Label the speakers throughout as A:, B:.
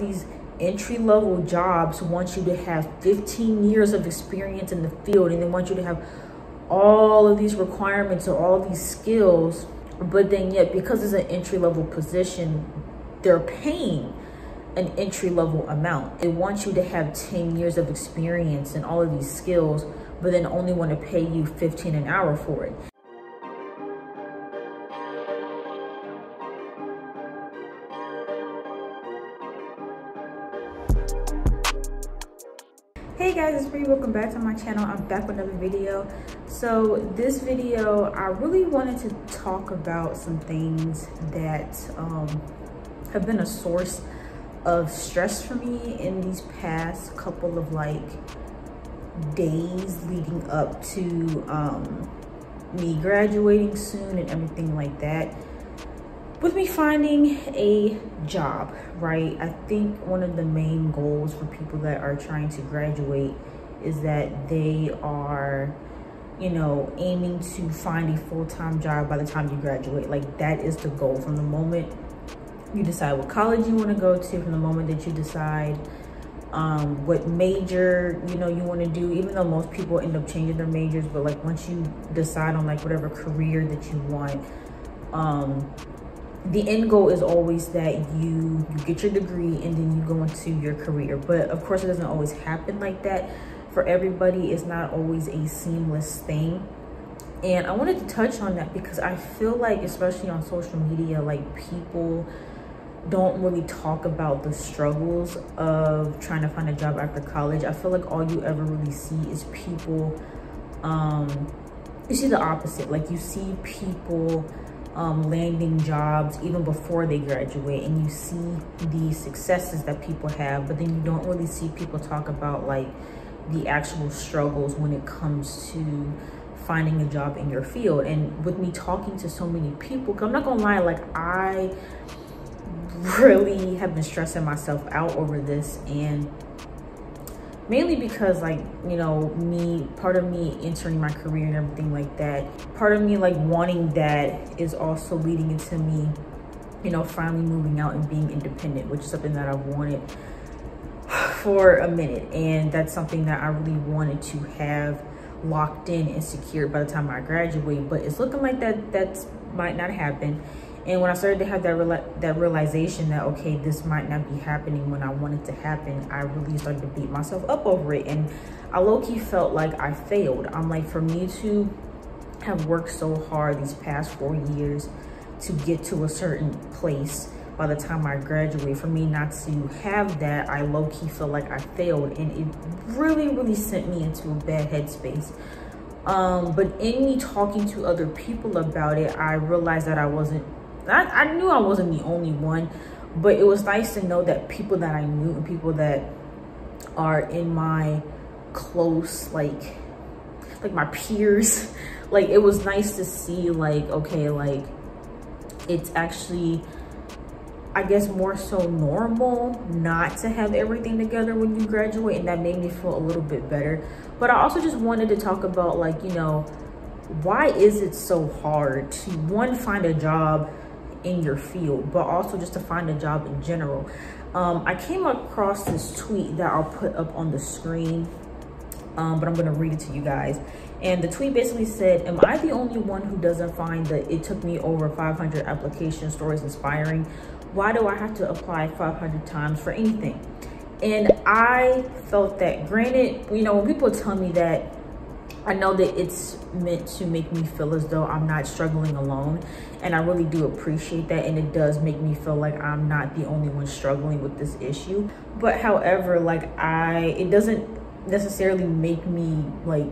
A: these entry-level jobs want you to have 15 years of experience in the field, and they want you to have all of these requirements or all these skills, but then yet because it's an entry-level position, they're paying an entry-level amount. They want you to have 10 years of experience and all of these skills, but then only want to pay you 15 an hour for it. Hey guys, it's Bree. Welcome back to my channel. I'm back with another video. So this video, I really wanted to talk about some things that have been a source of stress for me in these past couple of days leading up to me graduating soon and everything like that. With me finding a job, right? I think one of the main goals for people that are trying to graduate is that they are, you know, aiming to find a full-time job by the time you graduate. Like, that is the goal. From the moment you decide what college you want to go to, from the moment that you decide what major, you know, you want to do, even though most people end up changing their majors, but like once you decide on like whatever career that you want, the end goal is always that you get your degree and then you go into your career. But of course, it doesn't always happen like that for everybody. It's not always a seamless thing. And I wanted to touch on that because I feel like, especially on social media, like people don't really talk about the struggles of trying to find a job after college. I feel like all you ever really see is people, you see the opposite. Like you see people landing jobs even before they graduate, and you see the successes that people have, but then you don't really see people talk about like the actual struggles when it comes to finding a job in your field. And with me talking to so many people, 'cause I'm not gonna lie, like I really have been stressing myself out over this, and mainly because, like, you know, part of me entering my career and everything like that, part of me like wanting that is also leading into me, you know, finally moving out and being independent, which is something that I've wanted for a minute. And that's something that I really wanted to have locked in and secured by the time I graduate, but it's looking like that might not happen. And when I started to have that realization that, okay, this might not be happening when I want it to happen, I really started to beat myself up over it. And I low-key felt like I failed. I'm like, for me to have worked so hard these past 4 years to get to a certain place by the time I graduate, for me not to have that, I low-key feel like I failed. And it really, really sent me into a bad headspace. But in me talking to other people about it, I realized that I knew I wasn't the only one, but it was nice to know that people that I knew and people that are in my close, like my peers, like it was nice to see like, okay, like it's actually, I guess, more so normal not to have everything together when you graduate, and that made me feel a little bit better. But I also just wanted to talk about, like, you know, why is it so hard to, one, find a job in your field, but also just to find a job in general. I came across this tweet that I'll put up on the screen, but I'm gonna read it to you guys. And the tweet basically said, am I the only one who doesn't find that it took me over 500 application stories inspiring? Why do I have to apply 500 times for anything? And I felt that, granted, you know, when people tell me that, I know that it's meant to make me feel as though I'm not struggling alone. And I really do appreciate that. And it does make me feel like I'm not the only one struggling with this issue. But however, like it doesn't necessarily make me like,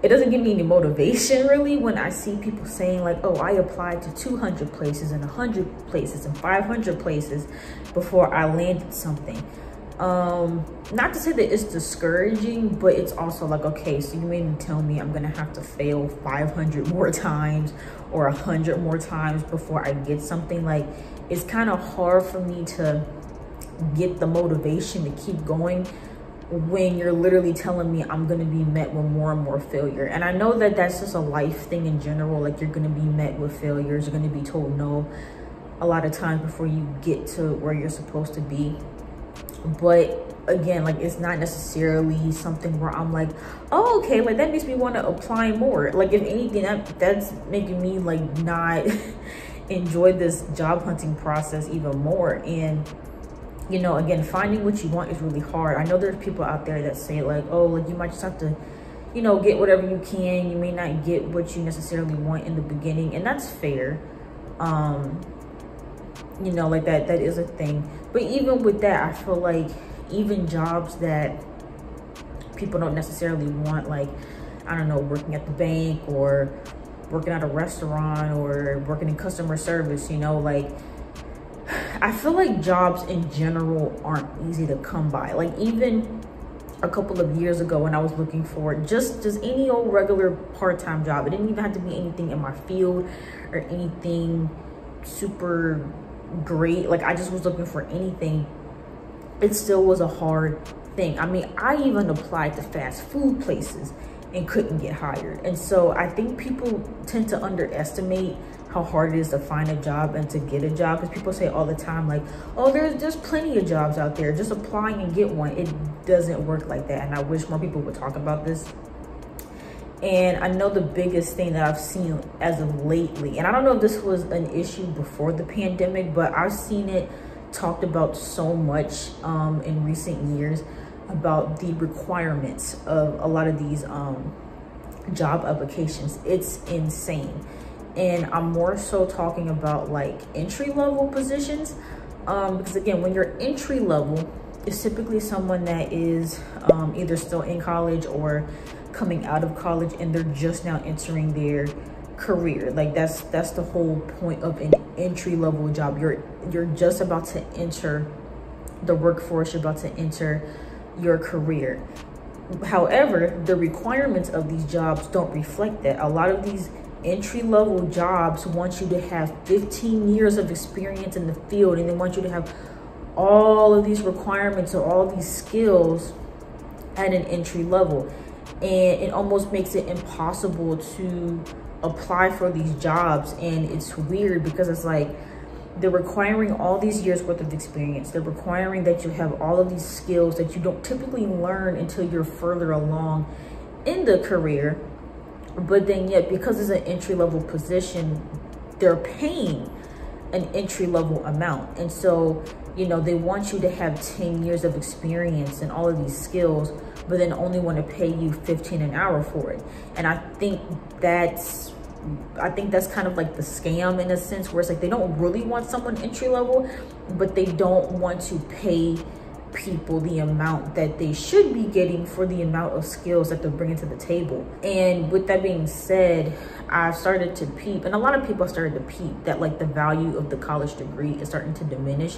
A: it doesn't give me any motivation really when I see people saying like, oh, I applied to 200 places and 100 places and 500 places before I landed something. Not to say that it's discouraging, but it's also like, okay, so you made me tell me I'm gonna have to fail 500 more times or 100 more times before I get something. Like, it's kind of hard for me to get the motivation to keep going when you're literally telling me I'm gonna be met with more and more failure. And I know that that's just a life thing in general. Like, you're gonna be met with failures, you're gonna be told no a lot of times before you get to where you're supposed to be. But again, like, it's not necessarily something where I'm like, oh, okay, like that makes me want to apply more. Like, if anything, that's making me like not enjoy this job hunting process even more. And you know, again, finding what you want is really hard. I know there's people out there that say like, oh, like you might just have to, you know, get whatever you can. You may not get what you necessarily want in the beginning, and that's fair. You know, like that is a thing. But even with that, I feel like even jobs that people don't necessarily want, like, I don't know, working at the bank or working at a restaurant or working in customer service, you know, like, I feel like jobs in general aren't easy to come by. Like, even a couple of years ago when I was looking for just any old regular part-time job, it didn't even have to be anything in my field or anything super great. Like, I just was looking for anything. It still was a hard thing. I mean, I even applied to fast food places and couldn't get hired. And so I think people tend to underestimate how hard it is to find a job and to get a job, because people say all the time like, oh, there's plenty of jobs out there, just apply and get one. It doesn't work like that, and I wish more people would talk about this. And I know the biggest thing that I've seen as of lately, and I don't know if this was an issue before the pandemic, but I've seen it talked about so much in recent years about the requirements of a lot of these job applications. It's insane. And I'm more so talking about like entry-level positions, because again, when you're entry level, it's typically someone that is either still in college or coming out of college, and they're just now entering their career. Like, that's the whole point of an entry-level job. You're just about to enter the workforce, you're about to enter your career. However, the requirements of these jobs don't reflect that. A lot of these entry-level jobs want you to have 15 years of experience in the field, and they want you to have all of these requirements or all these skills at an entry level. And it almost makes it impossible to apply for these jobs. And it's weird because it's like they're requiring all these years worth of experience. They're requiring that you have all of these skills that you don't typically learn until you're further along in the career. But then yet, because it's an entry-level position, they're paying an entry-level amount. And so, you know, they want you to have 10 years of experience and all of these skills, but then only want to pay you $15 an hour for it. And I think that's kind of like the scam in a sense, where it's like they don't really want someone entry-level, but they don't want to pay people the amount that they should be getting for the amount of skills that they're bringing to the table. And with that being said, I've started to peep, and a lot of people started to peep, that like the value of the college degree is starting to diminish,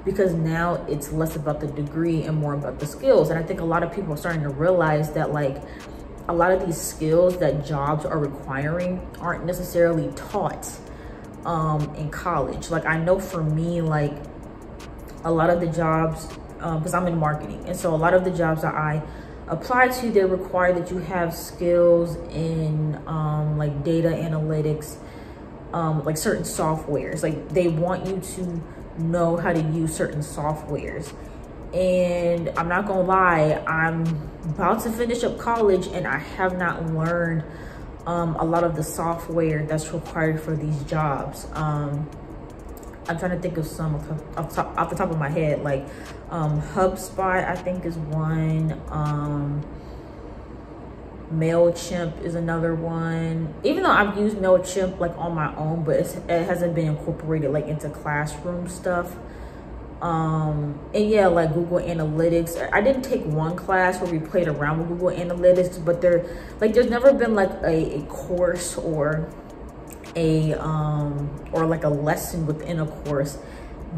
A: because now it's less about the degree and more about the skills. And I think a lot of people are starting to realize that like a lot of these skills that jobs are requiring aren't necessarily taught in college. Like, I know for me, like a lot of the jobs, because I'm in marketing, and so a lot of the jobs that I apply to, they require that you have skills in like data analytics, like certain softwares. Like, they want you to know how to use certain softwares. And I'm not gonna lie, I'm about to finish up college and I have not learned a lot of the software that's required for these jobs. I'm trying to think of some off the top of my head, like HubSpot, I think, is one. MailChimp is another one. Even though I've used MailChimp like on my own, but it hasn't been incorporated like into classroom stuff. And yeah, like Google Analytics. I didn't take one class where we played around with Google Analytics, but there's never been like a course or like a lesson within a course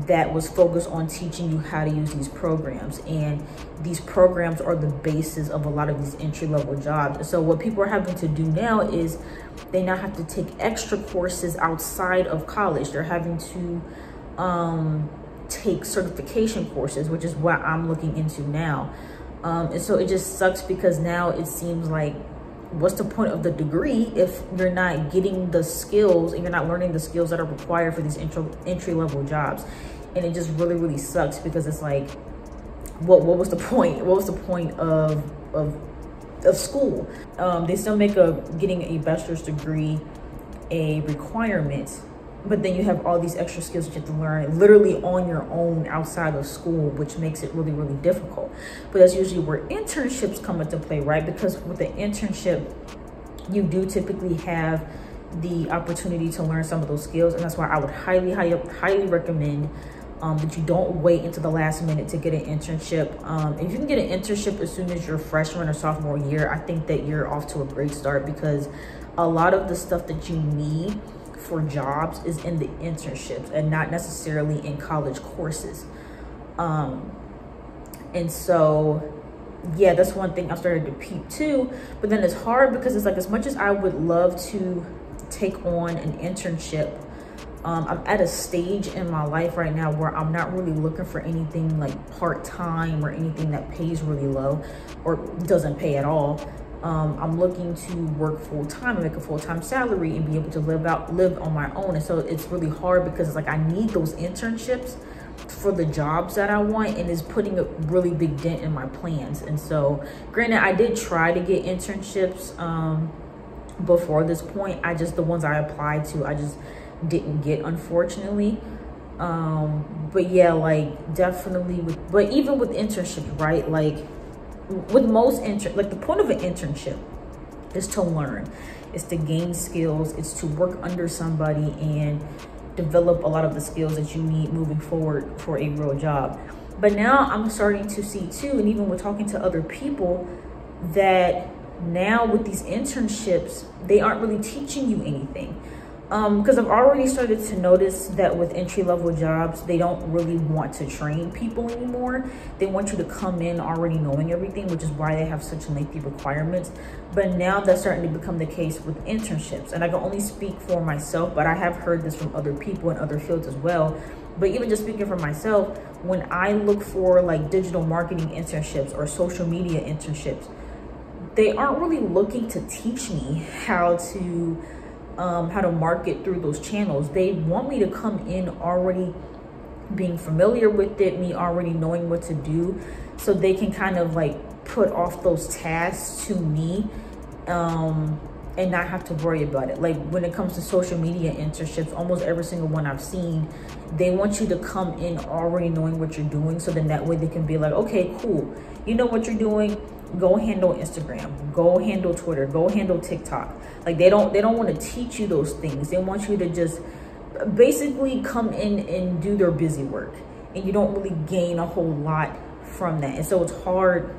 A: that was focused on teaching you how to use these programs. And these programs are the basis of a lot of these entry-level jobs. So what people are having to do now is they now have to take extra courses outside of college. They're having to take certification courses, which is what I'm looking into now. And so it just sucks, because now it seems like, what's the point of the degree if you're not getting the skills and you're not learning the skills that are required for these entry-level jobs? And it just really, really sucks, because it's like, what was the point? What was the point of school? They still make getting a bachelor's degree a requirement, but then you have all these extra skills that you have to learn literally on your own outside of school, which makes it really, really difficult. But that's usually where internships come into play, right? Because with the internship, you do typically have the opportunity to learn some of those skills. And that's why I would highly recommend that you don't wait until the last minute to get an internship. If you can get an internship as soon as your freshman or sophomore year, I think that you're off to a great start, because a lot of the stuff that you need for jobs is in the internships and not necessarily in college courses. And so, yeah, that's one thing I started to peep too. But then it's hard because it's like, as much as I would love to take on an internship, I'm at a stage in my life right now where I'm not really looking for anything like part-time or anything that pays really low or doesn't pay at all. I'm looking to work full-time and make a full-time salary and be able to live on my own. And so it's really hard because it's like I need those internships for the jobs that I want, and is putting a really big dent in my plans. And so granted, I did try to get internships before this point. The ones I applied to, I just didn't get, unfortunately. But yeah, like definitely but even with internships, right? Like with most like the point of an internship is to learn, is to gain skills, it's to work under somebody and develop a lot of the skills that you need moving forward for a real job. But now I'm starting to see too, and even with talking to other people, that now with these internships, they aren't really teaching you anything. Because I've already started to notice that with entry-level jobs, they don't really want to train people anymore. They want you to come in already knowing everything, which is why they have such lengthy requirements. But now that's starting to become the case with internships. And I can only speak for myself, but I have heard this from other people in other fields as well. But even just speaking for myself, when I look for like digital marketing internships or social media internships, they aren't really looking to teach me how to market through those channels. They want me to come in already being familiar with it, me already knowing what to do, so they can kind of like put off those tasks to me and not have to worry about it. Like when it comes to social media internships, almost every single one I've seen, they want you to come in already knowing what you're doing, so then that way they can be like, okay, cool, you know what you're doing, go handle Instagram, go handle Twitter, go handle TikTok. Like they don't want to teach you those things. They want you to just basically come in and do their busy work, and you don't really gain a whole lot from that. And so it's hard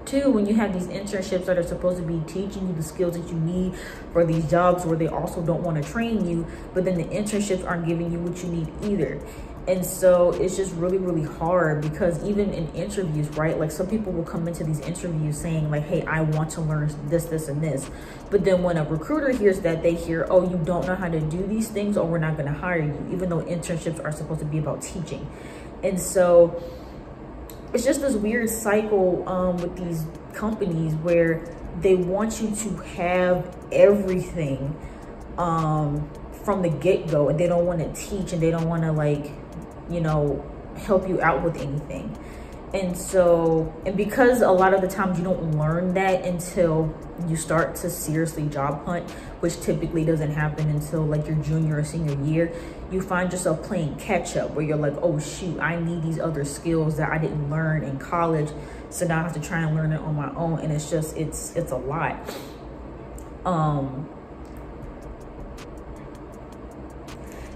A: too when you have these internships that are supposed to be teaching you the skills that you need for these jobs, where they also don't want to train you, but then the internships aren't giving you what you need either. And so it's just really, really hard, because even in interviews, right? Like some people will come into these interviews saying like, hey, I want to learn this, this, and this. But then when a recruiter hears that, they hear, oh, you don't know how to do these things, or we're not going to hire you, even though internships are supposed to be about teaching. And so it's just this weird cycle with these companies where they want you to have everything from the get-go, and they don't want to teach, and they don't want to, like, you know, help you out with anything. And so, and because a lot of the times you don't learn that until you start to seriously job hunt, which typically doesn't happen until like your junior or senior year, you find yourself playing catch up, where you're like, oh shoot, I need these other skills that I didn't learn in college, so now I have to try and learn it on my own. And it's just, it's a lot.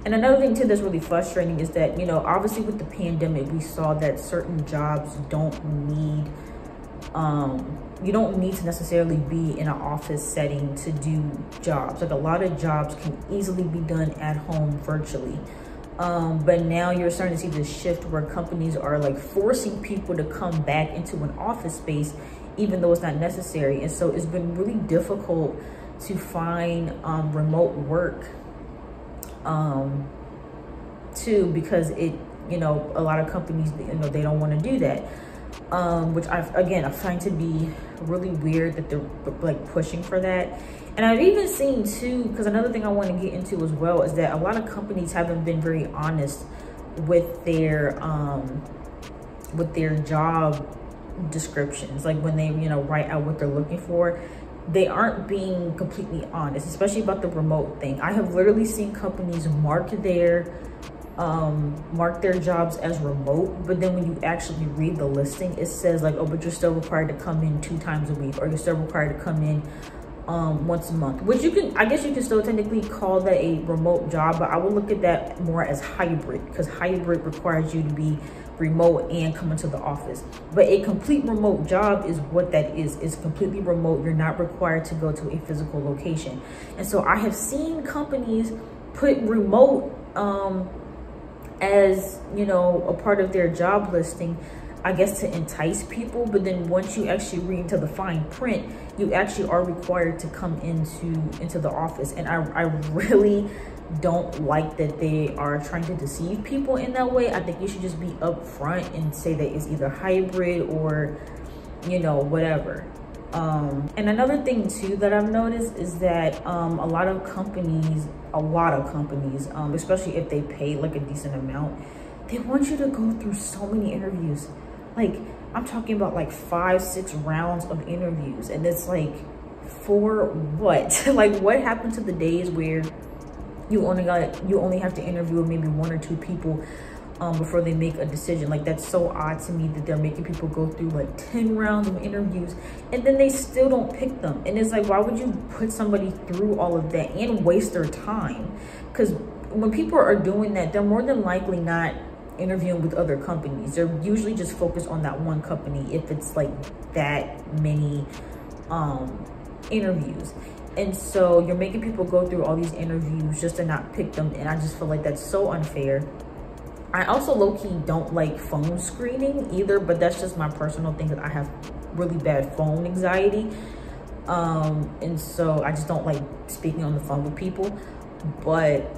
A: And another thing too that's really frustrating is that, you know, obviously with the pandemic, we saw that certain jobs don't need, you don't need to necessarily be in an office setting to do jobs. Like a lot of jobs can easily be done at home virtually. But now you're starting to see this shift where companies are like forcing people to come back into an office space, even though it's not necessary. And so it's been really difficult to find remote work too, because it, you know, a lot of companies, you know, they don't want to do that, which I find to be really weird that they're like pushing for that. And I've even seen too, because another thing I want to get into as well is that a lot of companies haven't been very honest with their with their job descriptions, like when they, you know, write out what they're looking for, they aren't being completely honest, especially about the remote thing. I have literally seen companies mark their jobs as remote, but then when you actually read the listing, it says like, oh, but you're still required to come in 2 times a week, or you're still required to come in once a month, which you can, I guess you can still technically call that a remote job, but I would look at that more as hybrid, because hybrid requires you to be remote and come into the office. But a complete remote job is what that is. It's completely remote. You're not required to go to a physical location. And so I have seen companies put remote as, you know, a part of their job listing, I guess to entice people. But then once you actually read into the fine print, you actually are required to come into the office. And I really don't like that they are trying to deceive people in that way. I think you should just be upfront and say that it's either hybrid or, you know, whatever. And another thing too that I've noticed is that a lot of companies, especially if they pay like a decent amount, they want you to go through so many interviews. Like, I'm talking about like 5-6 rounds of interviews, and it's like, for what? Like, what happened to the days where you only have to interview maybe 1 or 2 people before they make a decision? Like, that's so odd to me that they're making people go through like 10 rounds of interviews and then they still don't pick them. And it's like, why would you put somebody through all of that and waste their time? Because when people are doing that, they're more than likely not interviewing with other companies. They're usually just focused on that one company if it's like that many interviews. And so you're making people go through all these interviews just to not pick them. And I just feel like that's so unfair. I also low-key don't like phone screening either, but that's just my personal thing, that I have really bad phone anxiety. And so I just don't like speaking on the phone with people. But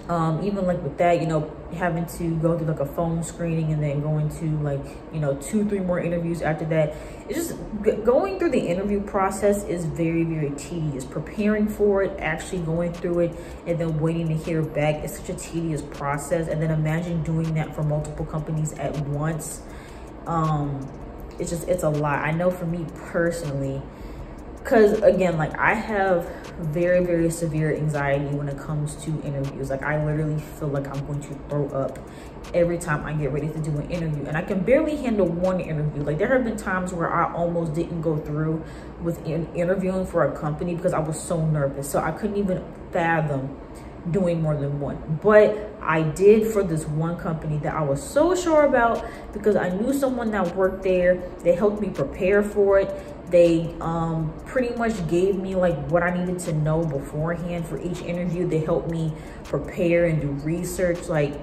A: even like with that, you know, having to go through like a phone screening and then going to like, you know, 2-3 more interviews after that, it's just going through the interview process is very, very tedious. Preparing for it, actually going through it, and then waiting to hear back is such a tedious process. And then imagine doing that for multiple companies at once. It's a lot. I know for me personally, because again, like, I have very, very severe anxiety when it comes to interviews. Like, I literally feel like I'm going to throw up every time I get ready to do an interview, and I can barely handle one interview. Like, there have been times where I almost didn't go through with interviewing for a company because I was so nervous. So I couldn't even fathom doing more than one. But I did for this one company that I was so sure about, because I knew someone that worked there. They helped me prepare for it. They pretty much gave me like what I needed to know beforehand for each interview. They helped me prepare and do research. Like,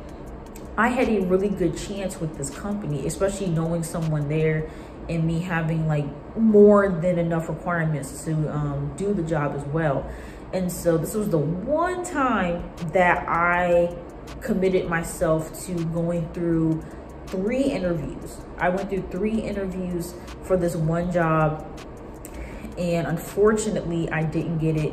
A: I had a really good chance with this company, especially knowing someone there and me having like more than enough requirements to do the job as well. And so this was the one time that I committed myself to going through 3 interviews. I went through 3 interviews for this one job, and unfortunately I didn't get it.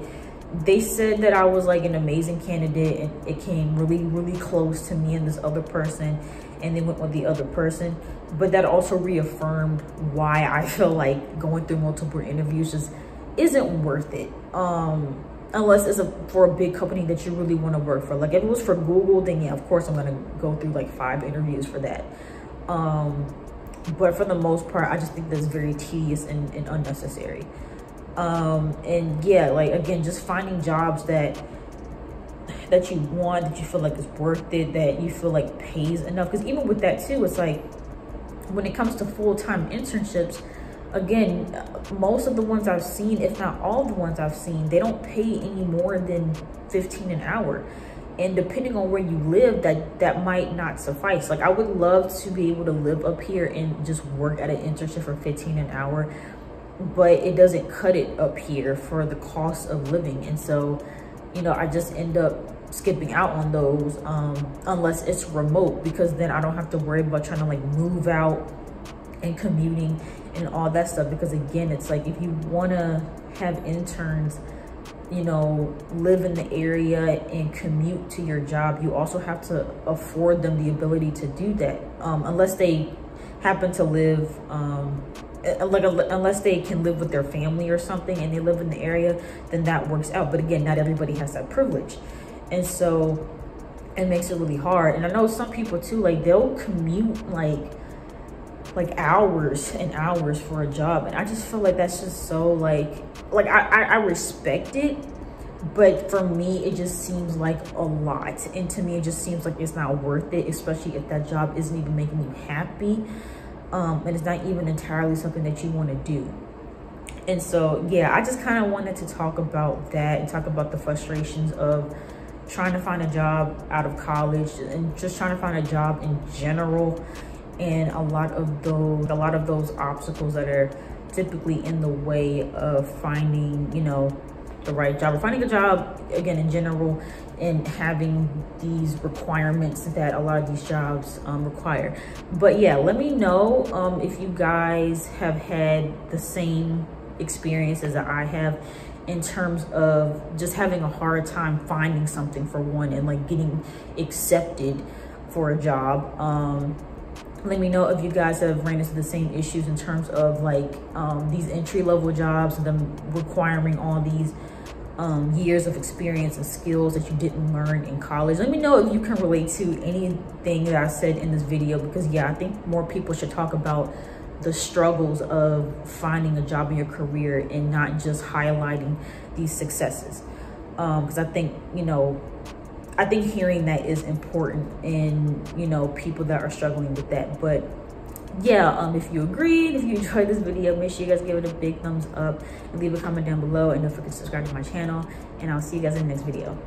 A: They said that I was like an amazing candidate, and it came really, really close to me and this other person, and they went with the other person. But that also reaffirmed why I feel like going through multiple interviews just isn't worth it. Unless it's for a big company that you really want to work for. Like, if it was for Google, then yeah, of course I'm gonna go through like 5 interviews for that. But for the most part, I just think that's very tedious and unnecessary. And yeah, like, again, just finding jobs that you want, that you feel like is worth it, that you feel like pays enough. Because even with that too, it's like, when it comes to full-time internships, again, most of the ones I've seen, if not all the ones I've seen, they don't pay any more than $15 an hour. And depending on where you live, that might not suffice. Like, I would love to be able to live up here and just work at an internship for $15 an hour, but it doesn't cut it up here for the cost of living. And so, you know, I just end up skipping out on those unless it's remote, because then I don't have to worry about trying to like move out and commuting and all that stuff. Because again, it's like, if you want to have interns, you know, live in the area and commute to your job, you also have to afford them the ability to do that, unless they happen to live like unless they can live with their family or something and they live in the area, then that works out. But again, not everybody has that privilege, and so it makes it really hard. And I know some people too, like they'll commute like hours and hours for a job, and I just feel like that's just so like I respect it, but for me it just seems like a lot, and to me it just seems like it's not worth it, especially if that job isn't even making you happy, and it's not even entirely something that you want to do. And so yeah, I just kind of wanted to talk about that and talk about the frustrations of trying to find a job out of college and just trying to find a job in general, and a lot of those obstacles that are typically in the way of finding, you know, the right job, or finding a job again in general, and having these requirements that a lot of these jobs require. But yeah, let me know if you guys have had the same experiences that I have in terms of just having a hard time finding something, for one, and like getting accepted for a job. Let me know if you guys have ran into the same issues in terms of like these entry-level jobs and them requiring all these years of experience and skills that you didn't learn in college. Let me know if you can relate to anything that I said in this video, because yeah, I think more people should talk about the struggles of finding a job in your career and not just highlighting these successes, because I think, you know, I think hearing that is important in, you know, people that are struggling with that. But yeah, if you agreed, if you enjoyed this video, make sure you guys give it a big thumbs up and leave a comment down below, and don't forget to subscribe to my channel, and I'll see you guys in the next video.